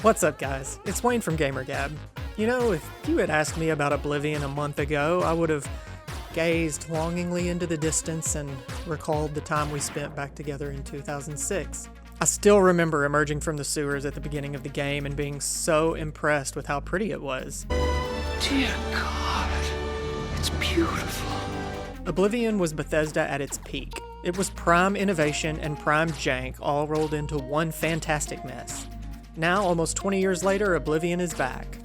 What's up, guys? It's Wayne from Gamer Gab. You know, if you had asked me about Oblivion a month ago, I would have gazed longingly into the distance and recalled the time we spent back together in 2006. I still remember emerging from the sewers at the beginning of the game and being so impressed with how pretty it was. Dear God, it's beautiful. Oblivion was Bethesda at its peak. It was prime innovation and prime jank all rolled into one fantastic mess. Now, almost 20 years later, Oblivion is back.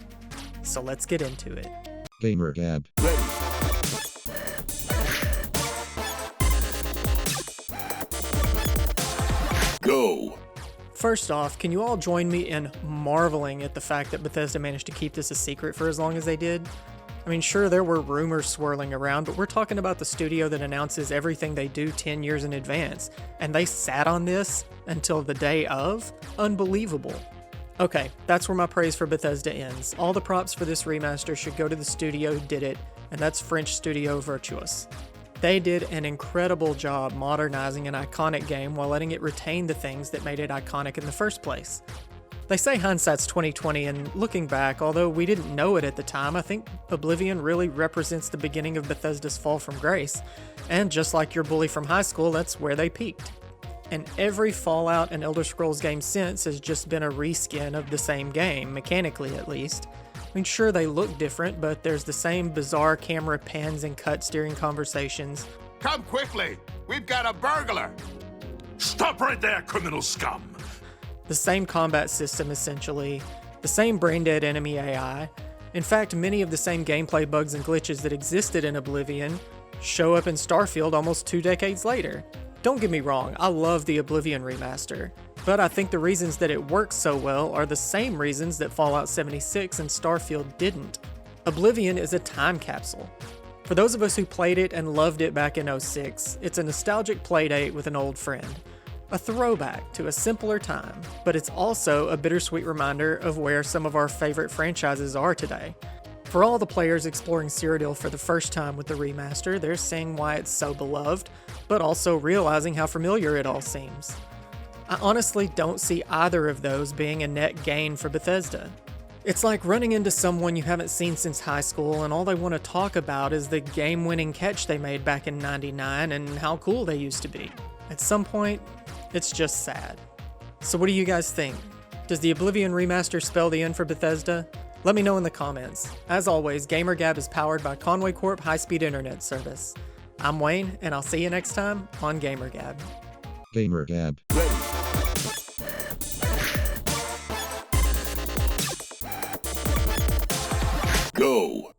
So let's get into it. Gamer Gab. Go! First off, can you all join me in marveling at the fact that Bethesda managed to keep this a secret for as long as they did? I mean, sure, there were rumors swirling around, but we're talking about the studio that announces everything they do 10 years in advance, and they sat on this until the day of? Unbelievable. Okay, that's where my praise for Bethesda ends. All the props for this remaster should go to the studio who did it, and that's French studio Virtuous. They did an incredible job modernizing an iconic game while letting it retain the things that made it iconic in the first place. They say hindsight's 20/20, and looking back, although we didn't know it at the time, I think Oblivion really represents the beginning of Bethesda's fall from grace, and just like your bully from high school, that's where they peaked. And every Fallout and Elder Scrolls game since has just been a reskin of the same game, mechanically at least. I mean, sure, they look different, but there's the same bizarre camera pans and cuts during conversations. Come quickly! We've got a burglar! Stop right there, criminal scum! The same combat system, essentially. The same brain-dead enemy AI. In fact, many of the same gameplay bugs and glitches that existed in Oblivion show up in Starfield almost 2 decades later. Don't get me wrong, I love the Oblivion remaster, but I think the reasons that it works so well are the same reasons that Fallout 76 and Starfield didn't. Oblivion is a time capsule. For those of us who played it and loved it back in 06, it's a nostalgic playdate with an old friend. A throwback to a simpler time, but it's also a bittersweet reminder of where some of our favorite franchises are today. For all the players exploring Cyrodiil for the first time with the remaster, they're seeing why it's so beloved, but also realizing how familiar it all seems. I honestly don't see either of those being a net gain for Bethesda. It's like running into someone you haven't seen since high school and all they want to talk about is the game-winning catch they made back in '99 and how cool they used to be. At some point, it's just sad. So what do you guys think? Does the Oblivion remaster spell the end for Bethesda? Let me know in the comments. As always, Gamer Gab is powered by Conway Corp high-speed internet service. I'm Wayne, and I'll see you next time on Gamer Gab. Gamer Gab. Go!